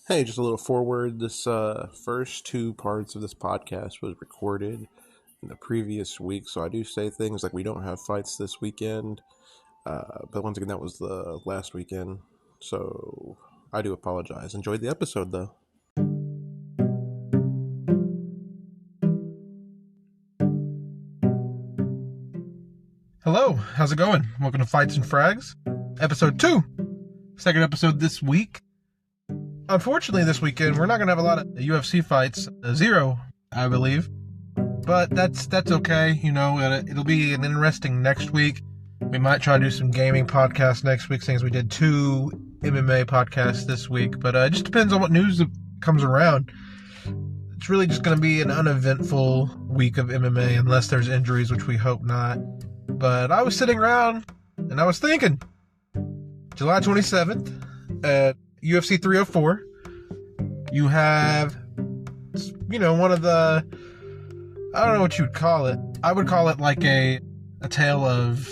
Hey, just a little forward. This first two parts of this podcast was recorded in the previous week, so I do say things like we don't have fights this weekend. But once again, that was the last weekend, so I do apologize. Enjoyed the episode, though. Hello, how's it going? Welcome to Fights and Fragz, episode 2. Second episode this week. Unfortunately, this weekend, we're not going to have a lot of UFC fights. Zero, I believe. But that's okay. You know, it'll be an interesting next week. We might try to do some gaming podcasts next week, since we did 2 MMA podcasts this week. But it just depends on what news comes around. It's really just going to be an uneventful week of MMA, unless there's injuries, which we hope not. But I was sitting around, and I was thinking, July 27th, at UFC 304, you have, one of the, I don't know what you would call it. I would call it like a tale of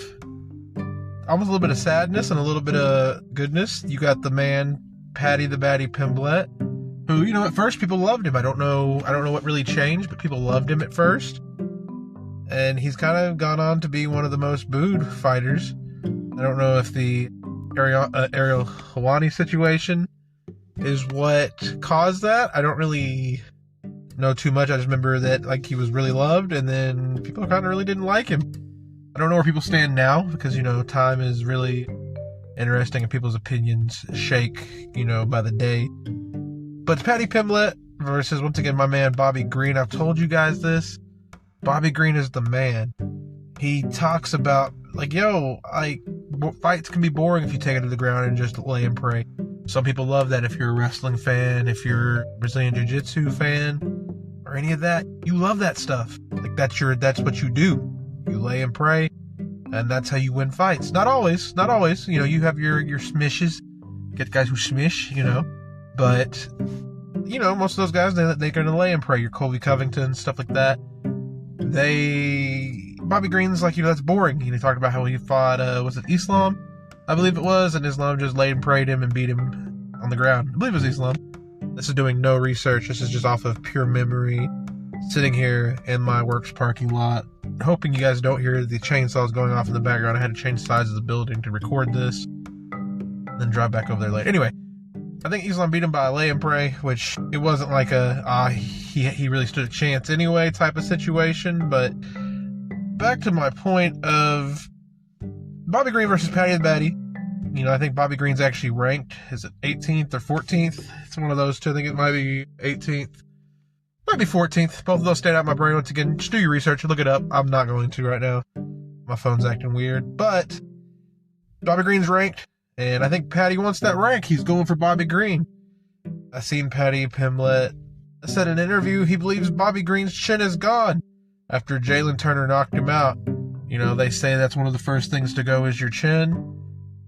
almost a little bit of sadness and a little bit of goodness. You got the man, Paddy the Baddy Pimblet, who, at first people loved him. I don't know what really changed, but people loved him at first. And he's kind of gone on to be one of the most booed fighters. I don't know if the Ariel Helwani situation is what caused that. I don't really know too much. I just remember that he was really loved, and then people kind of really didn't like him. I don't know where people stand now, because time is really interesting and people's opinions shake by the day. But it's Paddy Pimblet versus, once again, my man Bobby Green. I've told you guys this. Bobby Green is the man. He talks about, fights can be boring if you take it to the ground and just lay and pray. Some people love that. If you're a wrestling fan, if you're a Brazilian Jiu-Jitsu fan, or any of that, you love that stuff. That's what you do. You lay and pray, and that's how you win fights. Not always. You have your smishes. Get guys who smish, but most of those guys, they're gonna lay and pray. Your Colby Covington, stuff like that. Bobby Green's that's boring. He talked about how he fought, was it Islam? I believe it was, and Islam just laid and prayed him and beat him on the ground. I believe it was Islam. This is doing no research. This is just off of pure memory. Sitting here in my work's parking lot, hoping you guys don't hear the chainsaws going off in the background. I had to change sides of the building to record this, then drive back over there later. Anyway, I think Islam beat him by a lay and pray, which it wasn't like he really stood a chance anyway type of situation. But back to my point of Bobby Green versus Paddy the Baddy. I think Bobby Green's actually ranked. Is it 18th or 14th? It's one of those two. I think it might be 18th. Might be 14th. Both of those stand out in my brain. Once again, just do your research. Look it up. I'm not going to right now. My phone's acting weird. But Bobby Green's ranked. And I think Paddy wants that rank. He's going for Bobby Green. I seen Paddy Pimblet said in an interview he believes Bobby Green's chin is gone after Jalen Turner knocked him out. They say that's one of the first things to go is your chin.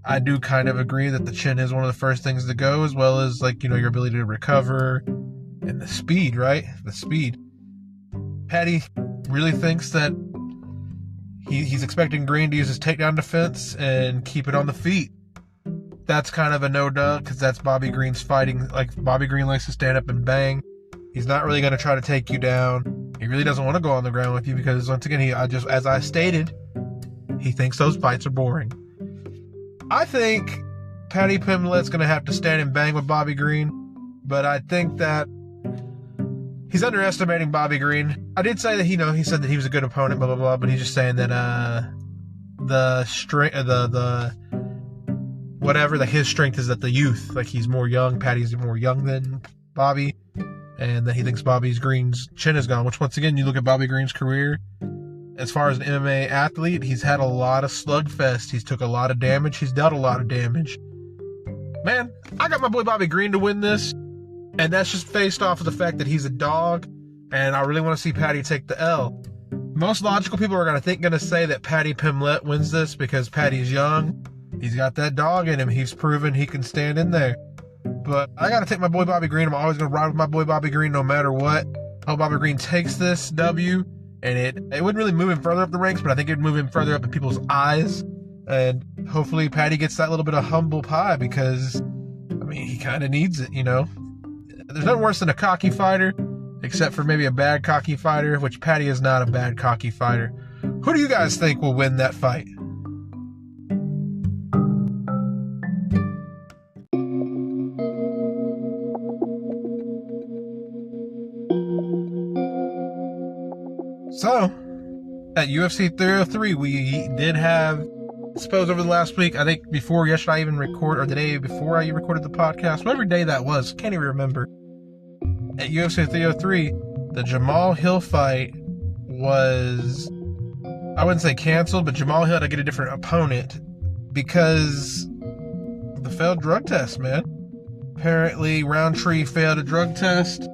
I do kind of agree that the chin is one of the first things to go, as well as your ability to recover and the speed, right? The speed. Paddy really thinks that he's expecting Green to use his takedown defense and keep it on the feet. That's kind of a no-duh, because that's Bobby Green's fighting. Bobby Green likes to stand up and bang. He's not really going to try to take you down. He really doesn't want to go on the ground with you, because once again, as I stated, he thinks those fights are boring. I think Paddy Pimblet's going to have to stand and bang with Bobby Green, but I think that he's underestimating Bobby Green. I did say that he said that he was a good opponent, blah blah blah, but he's just saying that his strength is that the youth, he's more young. Paddy's more young than Bobby, and that he thinks Bobby Green's chin is gone. Which, once again, you look at Bobby Green's career. As far as an MMA athlete, he's had a lot of slugfest. He's took a lot of damage. He's dealt a lot of damage. Man, I got my boy Bobby Green to win this, and that's just based off of the fact that he's a dog, and I really want to see Paddy take the L. Most logical people are going to say that Paddy Pimblet wins this because Paddy's young. He's got that dog in him. He's proven he can stand in there. But I got to take my boy Bobby Green. I'm always going to ride with my boy Bobby Green no matter what. I hope Bobby Green takes this W. And it wouldn't really move him further up the ranks, but I think it would move him further up in people's eyes. And hopefully Paddy gets that little bit of humble pie, because, he kind of needs it, There's nothing worse than a cocky fighter, except for maybe a bad cocky fighter, which Paddy is not a bad cocky fighter. Who do you guys think will win that fight? So, at UFC 303, we did have, I suppose over the last week, I think before yesterday I even record, or the day before I recorded the podcast, whatever day that was, can't even remember. At UFC 303, the Jamal Hill fight was, I wouldn't say canceled, but Jamal Hill had to get a different opponent because of the failed drug test, man. Apparently, Roundtree failed a drug test.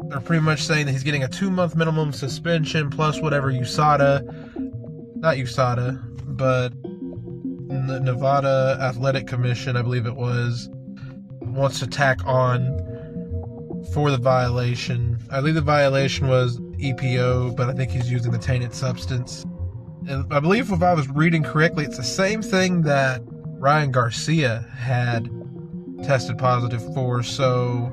They're pretty much saying that he's getting a 2-month minimum suspension plus whatever the Nevada Athletic Commission, I believe it was, wants to tack on for the violation. I believe the violation was EPO, but I think he's using the tainted substance. And I believe if I was reading correctly, it's the same thing that Ryan Garcia had tested positive for, so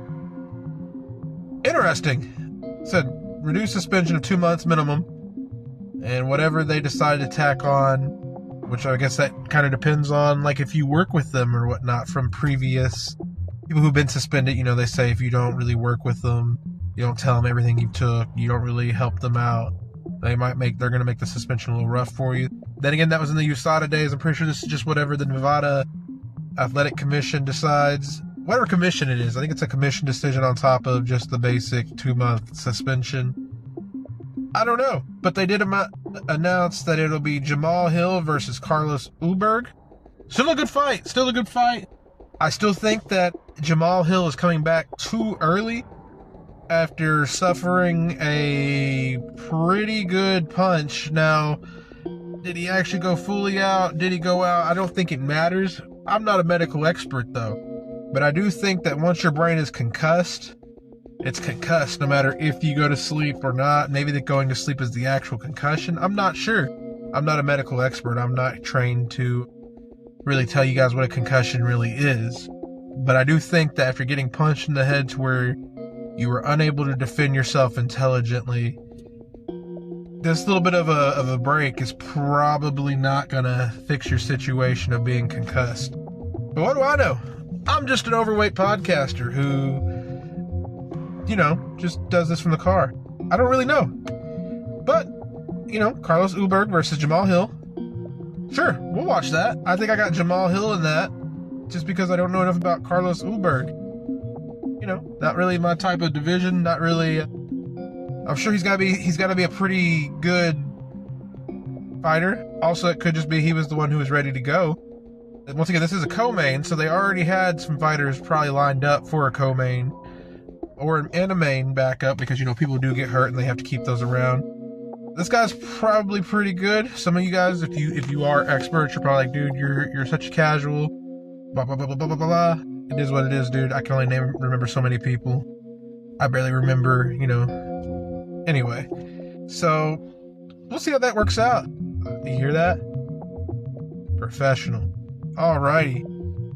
interesting. Said reduced suspension of 2 months minimum, and whatever they decide to tack on, which I guess that kind of depends on like if you work with them or whatnot from previous people who've been suspended. You know, they say if you don't really work with them, you don't tell them everything you took, you don't really help them out, they're going to make the suspension a little rough for you. Then again, that was in the USADA days. I'm pretty sure this is just whatever the Nevada Athletic Commission decides. Whatever commission it is, I think it's a commission decision on top of just the basic 2-month suspension. I don't know, but they did announce that it'll be Jamal Hill versus Carlos Ulberg. Still a good fight. I still think that Jamal Hill is coming back too early after suffering a pretty good punch. Now, did he actually go fully out? Did he go out? I don't think it matters. I'm not a medical expert, though. But I do think that once your brain is concussed, it's concussed no matter if you go to sleep or not. Maybe that going to sleep is the actual concussion. I'm not sure. I'm not a medical expert. I'm not trained to really tell you guys what a concussion really is. But I do think that after getting punched in the head to where you were unable to defend yourself intelligently, this little bit of a break is probably not going to fix your situation of being concussed. But what do I know? I'm just an overweight podcaster who, just does this from the car. I don't really know. But, Carlos Ulberg versus Jamal Hill. Sure, we'll watch that. I think I got Jamal Hill in that just because I don't know enough about Carlos Ulberg. Not really my type of division, not really. I'm sure he's got to be a pretty good fighter. Also, it could just be he was the one who was ready to go. Once again, this is a co-main, so they already had some fighters probably lined up for a co-main or and a main backup because, people do get hurt and they have to keep those around. This guy's probably pretty good. Some of you guys, if you are experts, you're probably like, dude, you're such a casual. Blah, blah, blah, blah, blah, blah, blah. It is what it is, dude. I can only remember so many people. I barely remember, Anyway, so we'll see how that works out. You hear that? Professional. Alrighty.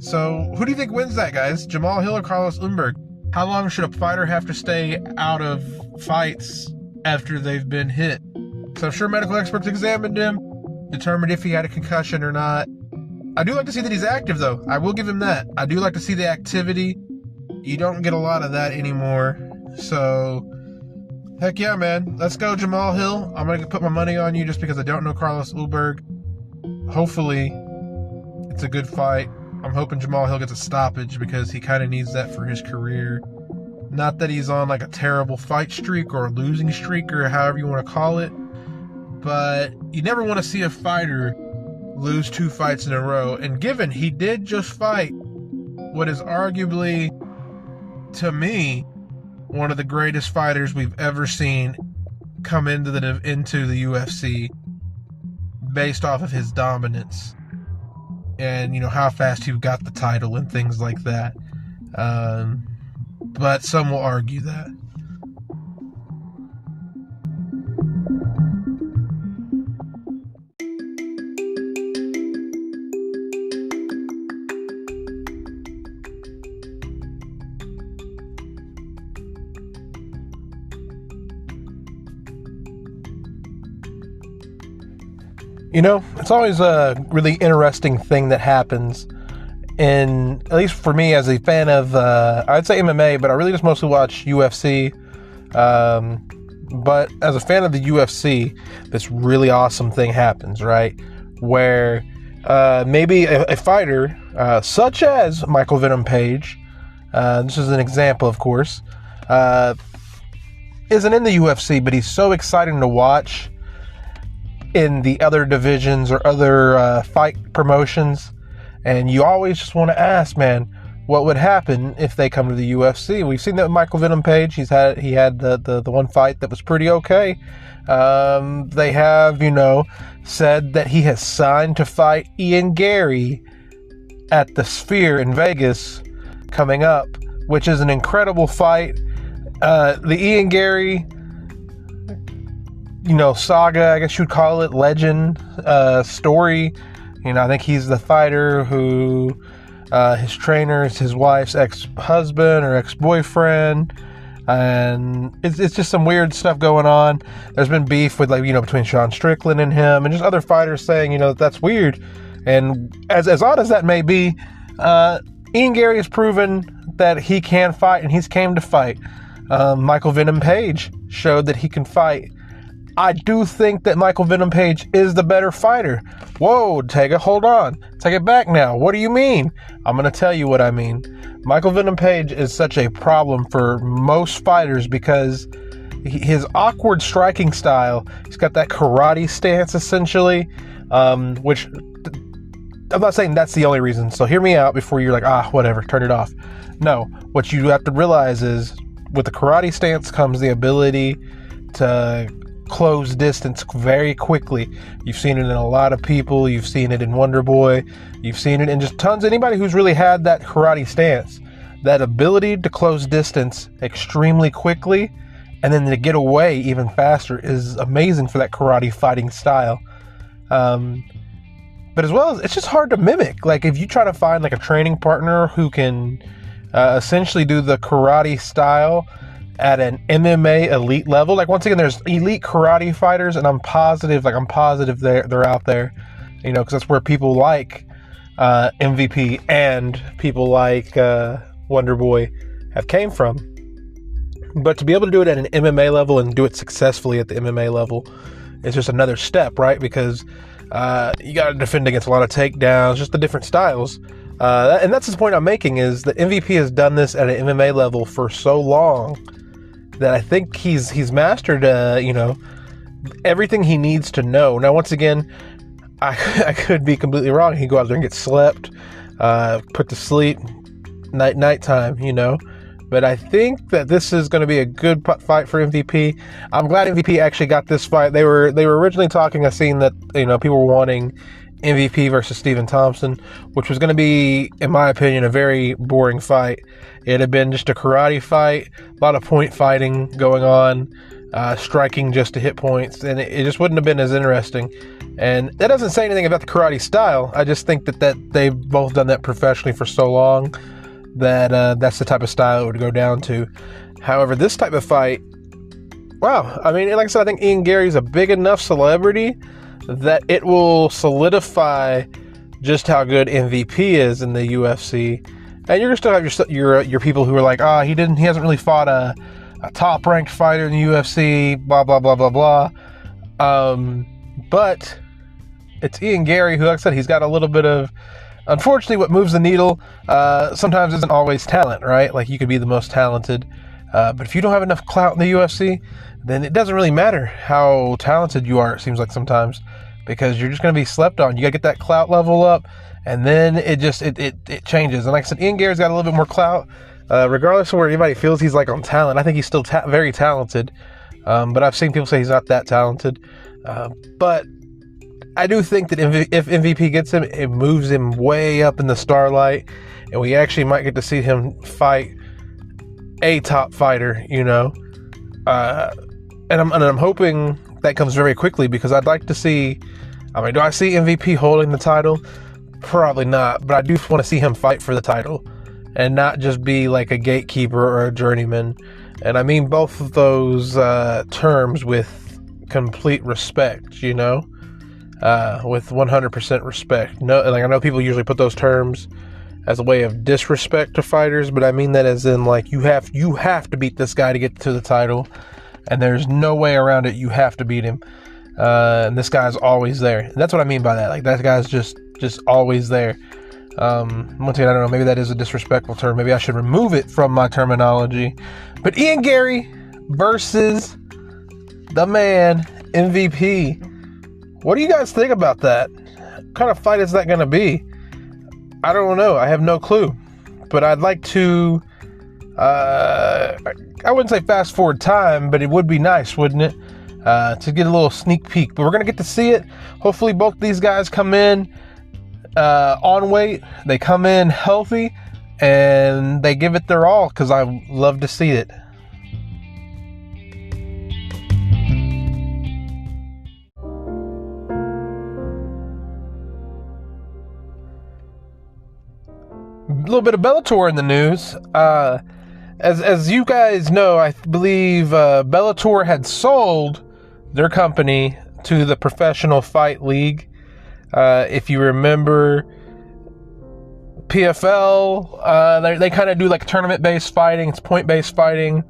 So, who do you think wins that, guys? Jamal Hill or Carlos Ulberg? How long should a fighter have to stay out of fights after they've been hit? So I'm sure medical experts examined him, determined if he had a concussion or not. I do like to see that he's active, though. I will give him that. I do like to see the activity. You don't get a lot of that anymore. So, heck yeah, man. Let's go, Jamal Hill. I'm going to put my money on you just because I don't know Carlos Ulberg. Hopefully, it's a good fight. I'm hoping Jamal Hill gets a stoppage because he kind of needs that for his career. Not that he's on like a terrible fight streak or a losing streak or however you want to call it, but you never want to see a fighter lose 2 fights in a row. And given he did just fight what is arguably, to me, one of the greatest fighters we've ever seen come into the UFC based off of his dominance. And, how fast he got the title and things like that. But some will argue that. It's always a really interesting thing that happens. And at least for me, as a fan of, I'd say MMA, but I really just mostly watch UFC. But as a fan of the UFC, this really awesome thing happens, right? Where maybe a fighter, such as Michael Venom Page, this is an example, of course, isn't in the UFC, but he's so exciting to watch in the other divisions or other fight promotions. And you always just want to ask, man, what would happen if they come to the UFC? We've seen that with Michael Venom Page. He had the one fight that was pretty okay. They have, said that he has signed to fight Ian Gary at the Sphere in Vegas coming up, which is an incredible fight. The Ian Gary, saga, I guess you'd call it, legend, story. I think he's the fighter who his trainer is his wife's ex-husband or ex-boyfriend, and it's just some weird stuff going on. There's been beef with between Sean Strickland and him, and just other fighters saying that's weird. And as odd as that may be, Ian Gary has proven that he can fight, and he's came to fight. Michael Venom Page showed that he can fight. I do think that Michael Venom Page is the better fighter. Whoa, Tega, hold on. Take it back now. What do you mean? I'm going to tell you what I mean. Michael Venom Page is such a problem for most fighters because his awkward striking style, he's got that karate stance essentially, which I'm not saying that's the only reason. So hear me out before you're like, whatever, turn it off. No, what you have to realize is with the karate stance comes the ability to close distance very quickly. You've seen it in a lot of people. You've seen it in Wonder Boy. You've seen it in just tons of anybody who's really had that karate stance. That ability to close distance extremely quickly and then to get away even faster is amazing for that karate fighting style. But as well as it's just hard to mimic. Like if you try to find like a training partner who can essentially do the karate style at an MMA elite level. Like once again, there's elite karate fighters, and I'm positive they're out there, because that's where people like MVP and people like Wonder Boy have came from. But to be able to do it at an MMA level and do it successfully at the MMA level is just another step, right? Because you got to defend against a lot of takedowns, just the different styles. And that's the point I'm making, is that MVP has done this at an MMA level for so long that I think he's mastered, everything he needs to know. Now, once again, I could be completely wrong. He can go out there and get slept, put to sleep, nighttime, But I think that this is going to be a good fight for MVP. I'm glad MVP actually got this fight. They were originally talking. I've seen that people were wanting MVP versus Stephen Thompson, which was going to be, in my opinion, a very boring fight. It had been just a karate fight, a lot of point fighting going on, striking just to hit points, and it just wouldn't have been as interesting. And that doesn't say anything about the karate style. I just think that they've both done that professionally for so long that that's the type of style it would go down to. However, this type of fight, wow. I mean, like I said, I think Ian Gary's a big enough celebrity that it will solidify just how good MVP is in the UFC. And you're gonna still have your people who are like, he hasn't really fought a top ranked fighter in the UFC, blah blah blah blah blah. But it's Ian Gary who, like I said, he's got a little bit of, unfortunately, what moves the needle sometimes isn't always talent, right? Like you could be the most talented, but if you don't have enough clout in the UFC, then it doesn't really matter how talented you are, it seems like sometimes, because you're just going to be slept on. You got to get that clout level up, and then it changes. And like I said, Ian Gary's got a little bit more clout, regardless of where anybody feels he's like on talent. I think he's still very talented, but I've seen people say he's not that talented. But I do think that if MVP gets him, it moves him way up in the starlight, and we actually might get to see him fight a top fighter, And I'm hoping that comes very quickly, because I'd like to see, do I see MVP holding the title? Probably not, but I do want to see him fight for the title and not just be like a gatekeeper or a journeyman. And I mean both of those terms with complete respect, with 100% respect. No, like I know people usually put those terms as a way of disrespect to fighters, but I mean that as in like you have to beat this guy to get to the title, and there's no way around it. You have to beat him, and this guy's always there. And that's what I mean by that. Like that guy's just always there. Once again, I don't know, maybe that is a disrespectful term. Maybe I should remove it from my terminology. But Ian Gary versus the man MVP. What do you guys think about that? What kind of fight is that going to be? I don't know. I have no clue. But I'd like to, I wouldn't say fast forward time, but it would be nice, wouldn't it? To get a little sneak peek. But we're going to get to see it. Hopefully both these guys come in on weight, they come in healthy, and they give it their all, because I love to see it. A little bit of Bellator in the news. As you guys know, I believe Bellator had sold their company to the Professional Fight League. If you remember, PFL, they kind of do like tournament-based fighting. It's point-based fighting,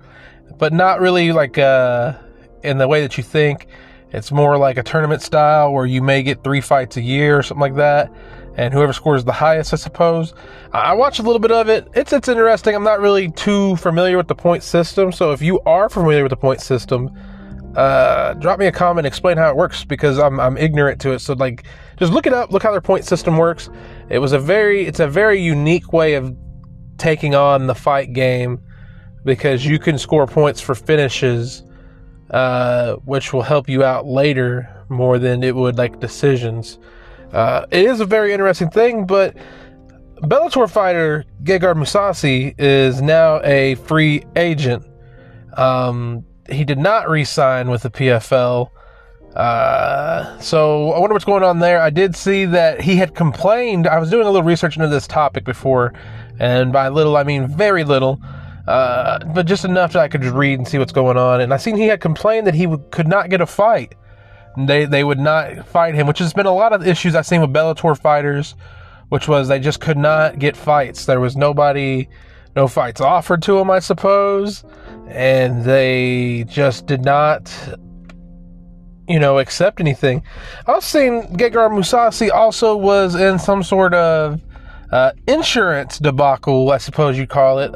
but not really like in the way that you think. It's more like a tournament style where you may get 3 fights a year or something like that, and whoever scores the highest, I suppose. I watched a little bit of it. It's interesting. I'm not really too familiar with the point system, so if you are familiar with the point system, drop me a comment, explain how it works, because I'm ignorant to it. So like, just look it up, look how their point system works. It's a very unique way of taking on the fight game, because you can score points for finishes, which will help you out later more than it would like decisions. It is a very interesting thing, but Bellator fighter Gegard Mousasi is now a free agent. He did not re-sign with the PFL. So I wonder what's going on there. I did see that he had complained. I was doing a little research into this topic before, and by little, I mean very little, but just enough that I could just read and see what's going on. And I seen he had complained that he could not get a fight. They would not fight him, which has been a lot of issues I've seen with Bellator fighters, which was they just could not get fights. There was no fights offered to him, I suppose, and they just did not, accept anything. I've seen Gegard Mousasi also was in some sort of insurance debacle, I suppose you'd call it,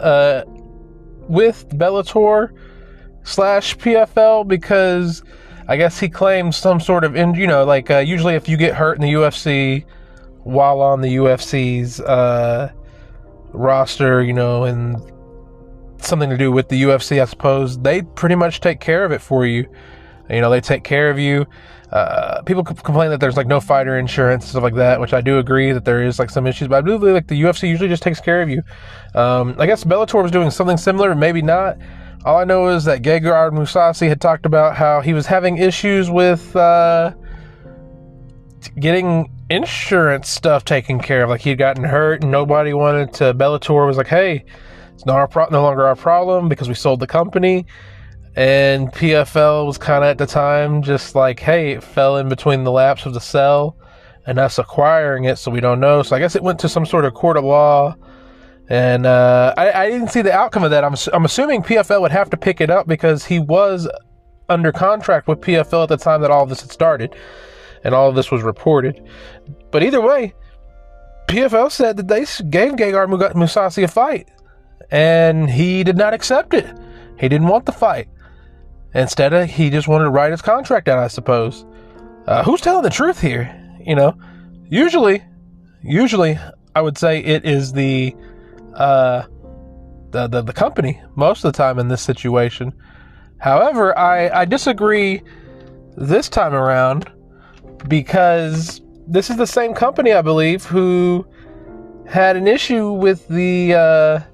with Bellator / PFL, because I guess he claimed some sort of, usually if you get hurt in the UFC while on the UFC's roster, and something to do with the UFC, I suppose, they pretty much take care of it for you. They take care of you. People complain that there's like no fighter insurance and stuff like that, which I do agree that there is like some issues, but I do believe like the UFC usually just takes care of you. I guess Bellator was doing something similar, maybe not. All I know is that Gegard Mousasi had talked about how he was having issues with getting insurance stuff taken care of. Like he'd gotten hurt and nobody wanted to. Bellator was like, hey, it's no longer our problem because we sold the company. And PFL was kind of at the time just like, hey, it fell in between the laps of the sell and us acquiring it, so we don't know. So I guess it went to some sort of court of law. And I didn't see the outcome of that. I'm assuming PFL would have to pick it up because he was under contract with PFL at the time that all of this had started and all of this was reported. But either way, PFL said that they gave Gegard Mousasi a fight, and he did not accept it. He didn't want the fight. Instead, he just wanted to write his contract out, I suppose. Who's telling the truth here? Usually, I would say it is the company most of the time in this situation. However, I disagree this time around, because this is the same company, I believe, who had an issue with the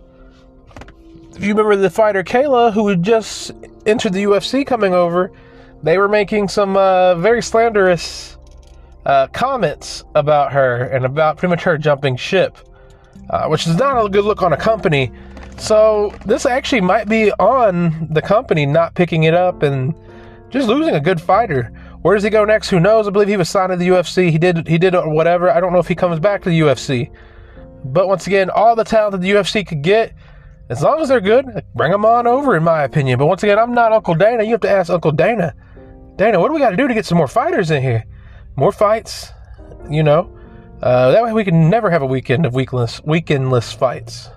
if you remember the fighter Kayla, who had just entered the UFC coming over. They were making some very slanderous comments about her and about pretty much her jumping ship, which is not a good look on a company. So this actually might be on the company not picking it up and just losing a good fighter. Where does he go next? Who knows? I believe he was signed to the UFC. He did whatever. I don't know if he comes back to the UFC. But once again, all the talent that the UFC could get, as long as they're good, bring them on over, in my opinion. But once again, I'm not Uncle Dana. You have to ask Uncle Dana. Dana, what do we got to do to get some more fighters in here? More fights, That way we can never have a weekend of weekendless fights.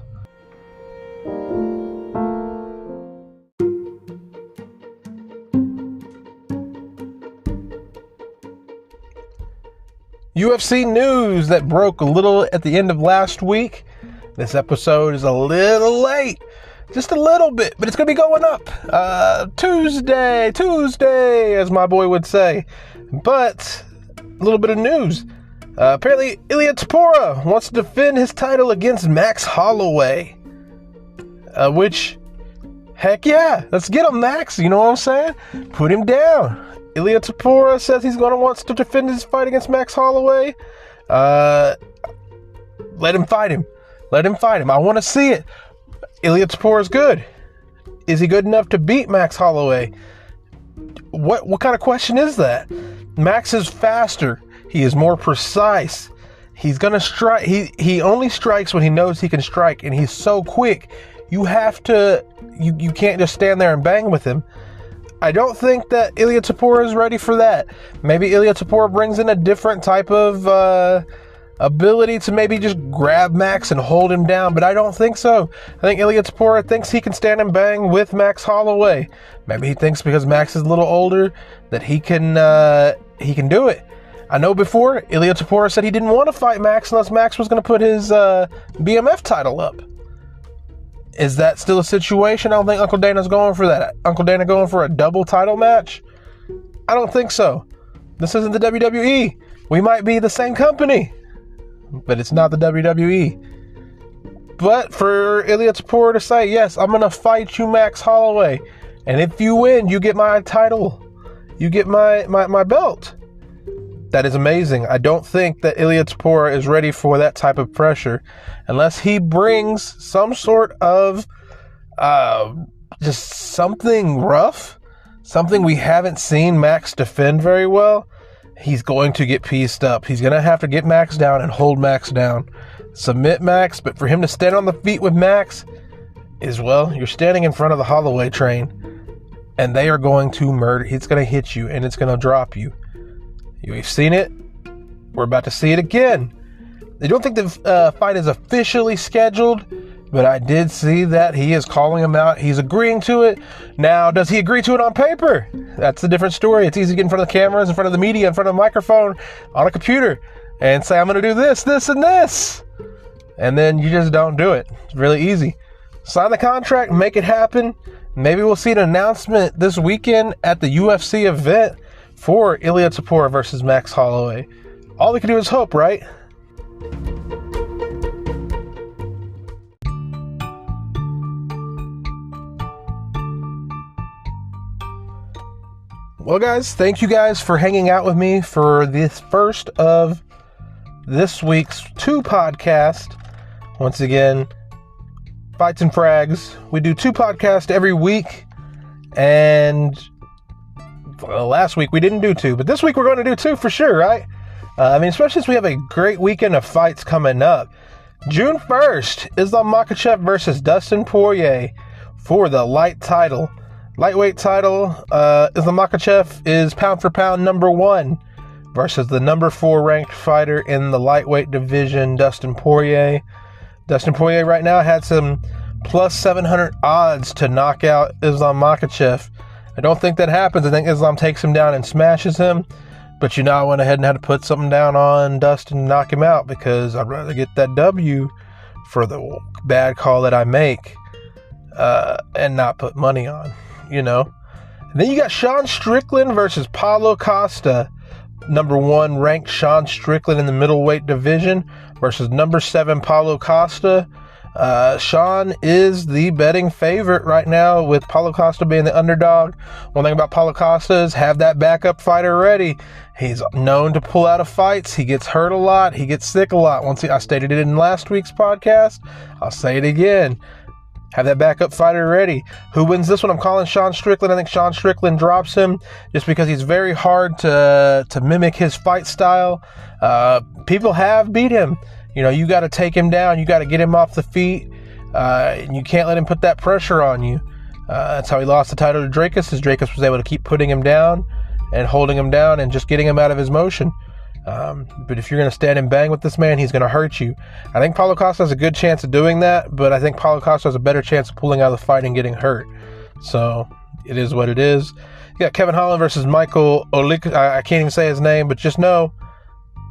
UFC news that broke a little at the end of last week. This episode is a little late. Just a little bit, but it's going to be going up. Tuesday, as my boy would say. But, a little bit of news. Apparently, Ilia Topuria wants to defend his title against Max Holloway. Which, heck yeah, let's get him, Max. You know what I'm saying? Put him down. Ilia Topuria says he's going to want to defend his fight against Max Holloway. Let him fight him. I want to see it. Ilia Topuria is good. Is he good enough to beat Max Holloway? What kind of question is that? Max is faster. He is more precise. He's gonna strike. He only strikes when he knows he can strike, and he's so quick. You can't just stand there and bang with him. I don't think that Ilia Topuria is ready for that. Maybe Ilia Topuria brings in a different type of ability to maybe just grab Max and hold him down, but I don't think so. I think Ilia Topuria thinks he can stand and bang with Max Holloway. Maybe he thinks because Max is a little older that he can do it. I know before, Ilia Topuria said he didn't want to fight Max unless Max was going to put his BMF title up. Is that still a situation? I don't think Uncle Dana's going for that. Uncle Dana going for a double title match? I don't think so. This isn't the WWE. We might be the same company, but it's not the WWE. But for Ilia Topuria to say, yes, I'm going to fight you, Max Holloway, and if you win, you get my title. You get my belt. That is amazing. I don't think that Ilia Topuria is ready for that type of pressure unless he brings some sort of just something rough, something we haven't seen Max defend very well. He's going to get pieced up. He's going to have to get Max down and hold Max down. Submit Max, but for him to stand on the feet with Max is, well, you're standing in front of the Holloway train, and they are going to murder. It's going to hit you, and it's going to drop you. We've seen it. We're about to see it again. I don't think the fight is officially scheduled, but I did see that he is calling him out. He's agreeing to it. Now, does he agree to it on paper? That's a different story. It's easy to get in front of the cameras, in front of the media, in front of a microphone, on a computer, and say, I'm going to do this, this, and this. And then you just don't do it. It's really easy. Sign the contract, make it happen. Maybe we'll see an announcement this weekend at the UFC event for Ilia Topuria versus Max Holloway. All we can do is hope, right? Well, guys, thank you guys for hanging out with me for this first of this week's 2 podcasts. Once again, Fights and Fragz. We do 2 podcasts every week, and last week we didn't do 2, but this week we're going to do 2 for sure, right? Especially since we have a great weekend of fights coming up. June 1st, Islam Makhachev versus Dustin Poirier for the lightweight title. Islam Makhachev is pound for pound number 1 versus the number 4 ranked fighter in the lightweight division, Dustin Poirier. Dustin Poirier right now had some plus 700 odds to knock out Islam Makhachev. I don't think that happens. I think Islam takes him down and smashes him. But I went ahead and had to put something down on Dustin to knock him out because I'd rather get that W for the bad call that I make and not put money on, And then you got Sean Strickland versus Paulo Costa. Number 1 ranked Sean Strickland in the middleweight division versus number 7 Paulo Costa. Sean is the betting favorite right now, with Paulo Costa being the underdog. One thing about Paulo Costa is have that backup fighter ready. He's known to pull out of fights. He gets hurt a lot. He gets sick a lot. I stated it in last week's podcast. I'll say it again. Have that backup fighter ready. Who wins this one? I'm calling Sean Strickland. I think Sean Strickland drops him just because he's very hard to mimic his fight style. People have beat him. You got to take him down. You got to get him off the feet. And you can't let him put that pressure on you. That's how he lost the title to Dracus, as Dracus was able to keep putting him down and holding him down and just getting him out of his motion. But if you're going to stand and bang with this man, he's going to hurt you. I think Paulo Costa has a good chance of doing that, but I think Paulo Costa has a better chance of pulling out of the fight and getting hurt. So it is what it is. You got Kevin Holland versus Michael Olik. I can't even say his name, but just know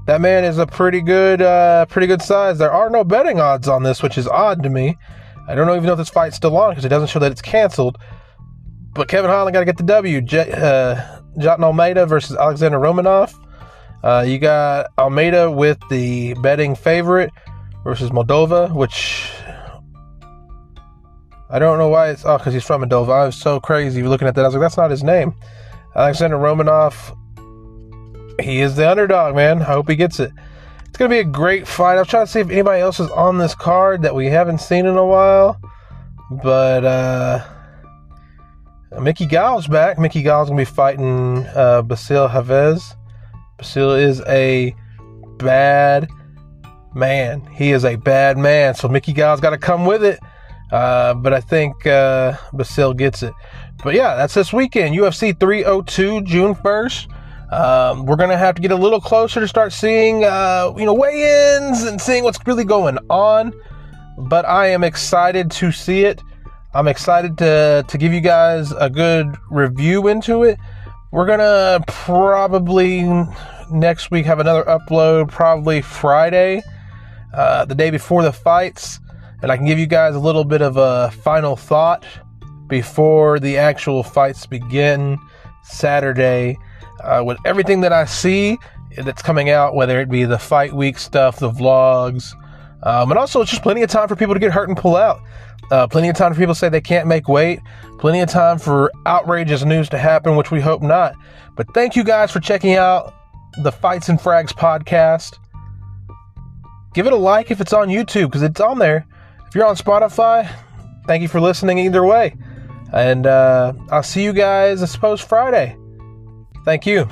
that man is a pretty good size. There are no betting odds on this, which is odd to me. I don't even know if this fight's still on because it doesn't show that it's canceled. But Kevin Holland got to get the W. Jotun Almeida versus Alexander Romanov. You got Almeida with the betting favorite versus Moldova, which I don't know why it's... Oh, because he's from Moldova. I was so crazy looking at that. I was like, that's not his name. Alexander Romanov, he is the underdog, man. I hope he gets it. It's going to be a great fight. I was trying to see if anybody else is on this card that we haven't seen in a while. But Mickey Gall's back. Mickey Gall's going to be fighting Basil Havez. Basil is a bad man. He is a bad man. So Mickey Gall's got to come with it. But I think Basil gets it. But yeah, that's this weekend. UFC 302, June 1st. We're going to have to get a little closer to start seeing, weigh-ins and seeing what's really going on. But I am excited to see it. I'm excited to give you guys a good review into it. We're going to probably next week have another upload, probably Friday, the day before the fights. And I can give you guys a little bit of a final thought before the actual fights begin Saturday. With everything that I see that's coming out, whether it be the fight week stuff, the vlogs, and also it's just plenty of time for people to get hurt and pull out. Plenty of time for people to say they can't make weight. Plenty of time for outrageous news to happen, which we hope not. But thank you guys for checking out the Fights and Fragz podcast. Give it a like if it's on YouTube, because it's on there. If you're on Spotify, thank you for listening either way. And I'll see you guys, I suppose, Friday. Thank you.